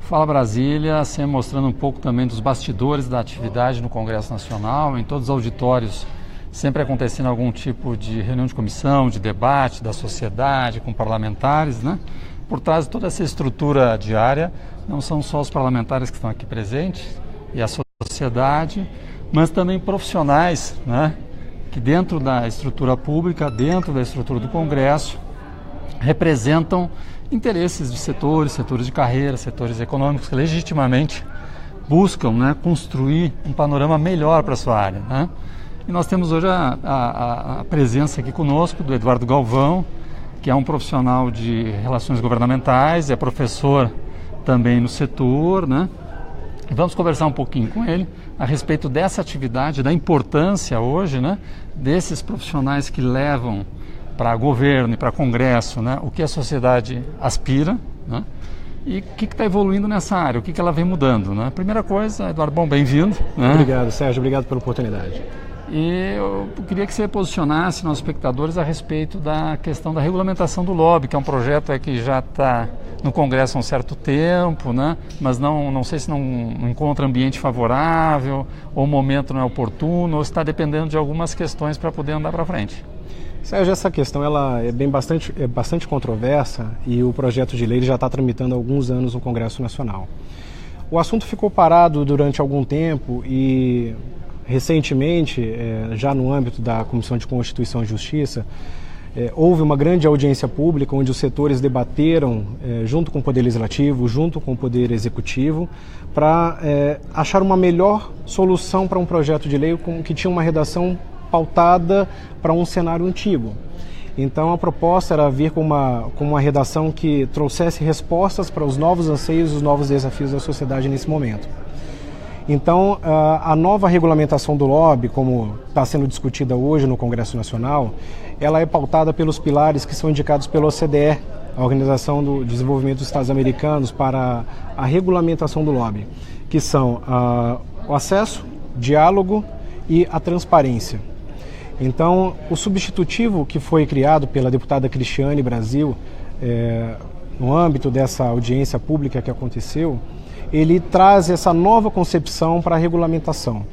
Fala Brasília, sempre mostrando um pouco também dos bastidores da atividade no Congresso Nacional, em todos os auditórios, sempre acontecendo algum tipo de reunião de comissão, de debate da sociedade com parlamentares, né? Por trás de toda essa estrutura diária, não são só os parlamentares que estão aqui presentes e a sociedade, mas também profissionais, né? Que dentro da estrutura pública, dentro da estrutura do Congresso, representam interesses de setores de carreira, setores econômicos que legitimamente buscam, né, construir um panorama melhor para a sua área, né? E nós temos hoje a presença aqui conosco do Eduardo Galvão, que é um profissional de relações governamentais, é professor também no setor, né? E vamos conversar um pouquinho com ele a respeito dessa atividade, da importância hoje, né, desses profissionais que levam para governo e para Congresso, né, o que a sociedade aspira, né, e o que está evoluindo nessa área, o que ela vem mudando, né? Primeira coisa, Eduardo, bom, bem-vindo. Né? Obrigado, Sérgio, obrigado pela oportunidade. E eu queria que você posicionasse nossos espectadores a respeito da questão da regulamentação do lobby, que é um projeto que já está no Congresso há um certo tempo, né? Mas não sei se não encontra ambiente favorável, ou o momento não é oportuno, ou está dependendo de algumas questões para poder andar para frente. Sérgio, essa questão ela é bastante controversa e o projeto de lei já está tramitando há alguns anos no Congresso Nacional. O assunto ficou parado durante algum tempo e recentemente, já no âmbito da Comissão de Constituição e Justiça, houve uma grande audiência pública onde os setores debateram junto com o Poder Legislativo, junto com o Poder Executivo, para achar uma melhor solução para um projeto de lei que tinha uma redação pautada para um cenário antigo. Então a proposta era vir com uma redação que trouxesse respostas para os novos anseios, os novos desafios da sociedade nesse momento. Então a nova regulamentação do lobby, como está sendo discutida hoje no Congresso Nacional, ela é pautada pelos pilares que são indicados pela OCDE, a Organização do Desenvolvimento dos Estados Americanos, para a regulamentação do lobby, que são o acesso, diálogo e a transparência. Então, o substitutivo que foi criado pela deputada Cristiane Brasil, no âmbito dessa audiência pública que aconteceu, ele traz essa nova concepção para a regulamentação.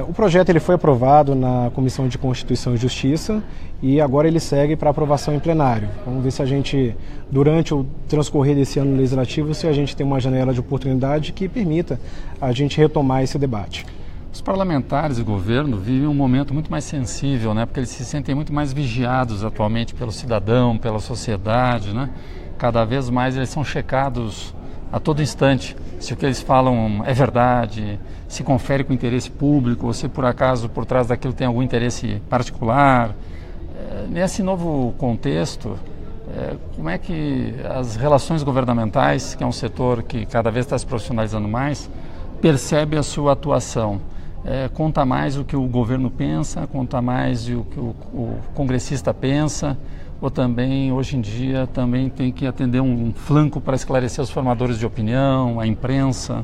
O projeto ele foi aprovado na Comissão de Constituição e Justiça e agora ele segue para aprovação em plenário. Vamos ver se a gente, durante o transcorrer desse ano legislativo, se a gente tem uma janela de oportunidade que permita a gente retomar esse debate. Os parlamentares e o governo vivem um momento muito mais sensível, né? Porque eles se sentem muito mais vigiados atualmente pelo cidadão, pela sociedade, né? Cada vez mais eles são checados a todo instante se o que eles falam é verdade, se confere com interesse público ou se por acaso por trás daquilo tem algum interesse particular. Nesse novo contexto, como é que as relações governamentais, que é um setor que cada vez está se profissionalizando mais, percebe a sua atuação? Conta mais o que o governo pensa, conta mais o que o congressista pensa, ou também, hoje em dia, também tem que atender um flanco para esclarecer os formadores de opinião, a imprensa?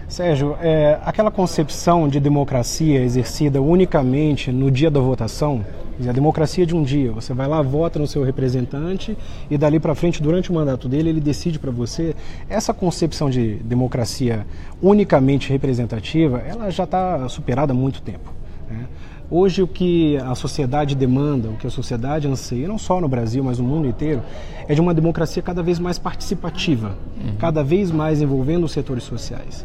Sérgio, aquela concepção de democracia exercida unicamente no dia da votação, a democracia de um dia, você vai lá, vota no seu representante e dali para frente, durante o mandato dele, ele decide para você. Essa concepção de democracia unicamente representativa, ela já está superada há muito tempo, né? Hoje o que a sociedade demanda, o que a sociedade anseia, não só no Brasil, mas no mundo inteiro, é de uma democracia cada vez mais participativa, cada vez mais envolvendo os setores sociais.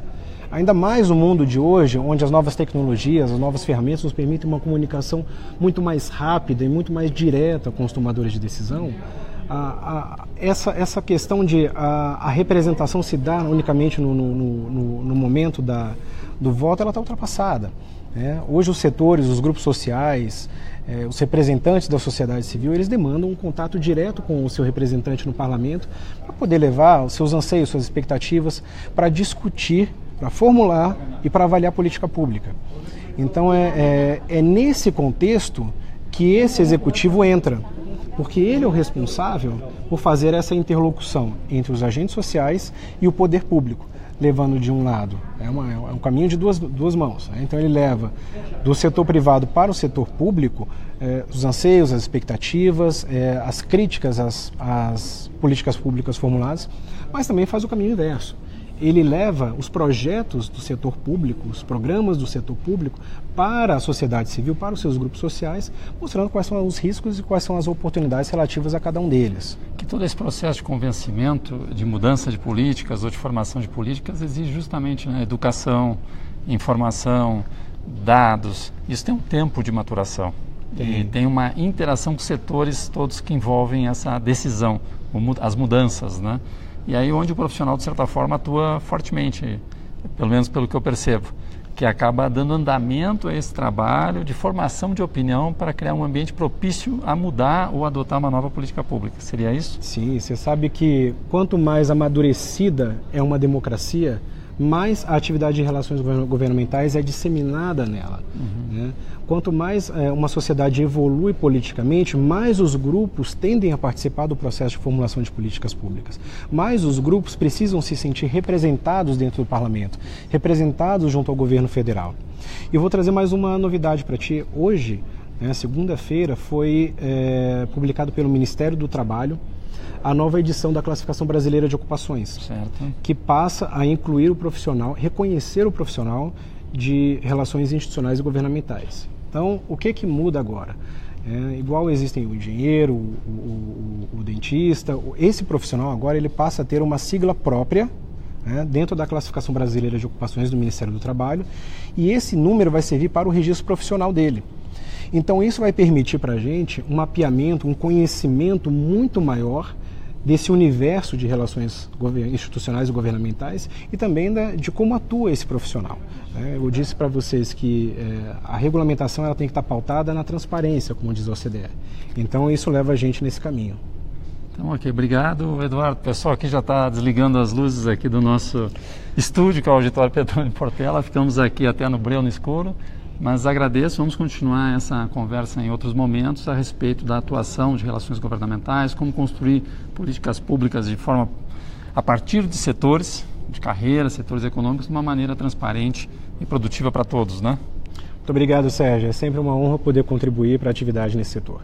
Ainda mais no mundo de hoje, onde as novas tecnologias, as novas ferramentas nos permitem uma comunicação muito mais rápida e muito mais direta com os tomadores de decisão, essa questão de a representação se dar unicamente no momento do voto, ela está ultrapassada. Hoje os setores, os grupos sociais, os representantes da sociedade civil, eles demandam um contato direto com o seu representante no parlamento para poder levar os seus anseios, suas expectativas, para discutir, para formular e para avaliar a política pública. Então é nesse contexto que esse executivo entra, porque ele é o responsável por fazer essa interlocução entre os agentes sociais e o poder público, levando de um lado, é um caminho de duas mãos, né? Então ele leva do setor privado para o setor público os anseios, as expectativas, as críticas às políticas públicas formuladas, mas também faz o caminho inverso. Ele leva os projetos do setor público, os programas do setor público para a sociedade civil, para os seus grupos sociais, mostrando quais são os riscos e quais são as oportunidades relativas a cada um deles. Que todo esse processo de convencimento, de mudança de políticas ou de formação de políticas exige justamente, né, educação, informação, dados. Isso tem um tempo de maturação. E tem uma interação com setores todos que envolvem essa decisão, as mudanças, né? E aí onde o profissional, de certa forma, atua fortemente, pelo menos pelo que eu percebo, que acaba dando andamento a esse trabalho de formação de opinião para criar um ambiente propício a mudar ou adotar uma nova política pública. Seria isso? Sim, você sabe que quanto mais amadurecida é uma democracia, mais a atividade de relações governamentais é disseminada nela. Né? Quanto mais uma sociedade evolui politicamente, mais os grupos tendem a participar do processo de formulação de políticas públicas. Mais os grupos precisam se sentir representados dentro do parlamento, representados junto ao governo federal. E vou trazer mais uma novidade para ti. Hoje, segunda-feira, foi publicado pelo Ministério do Trabalho a nova edição da Classificação Brasileira de Ocupações, certo, que passa a incluir o profissional, reconhecer o profissional de relações institucionais e governamentais. Então, o que muda agora? Igual existem o engenheiro, o dentista, esse profissional agora ele passa a ter uma sigla própria, dentro da Classificação Brasileira de Ocupações do Ministério do Trabalho, e esse número vai servir para o registro profissional dele. Então, isso vai permitir para a gente um mapeamento, um conhecimento muito maior desse universo de relações institucionais e governamentais e também de como atua esse profissional. Eu disse para vocês que a regulamentação ela tem que estar pautada na transparência, como diz a OCDE. Então, isso leva a gente nesse caminho. Então, ok. Obrigado, Eduardo. O pessoal aqui já está desligando as luzes aqui do nosso estúdio, que é o Auditório Petrônio Portela. Ficamos aqui até no breu no escuro. Mas agradeço, vamos continuar essa conversa em outros momentos a respeito da atuação de relações governamentais, como construir políticas públicas de forma, a partir de setores de carreira, setores econômicos, de uma maneira transparente e produtiva para todos, né? Muito obrigado, Sérgio. É sempre uma honra poder contribuir para a atividade nesse setor.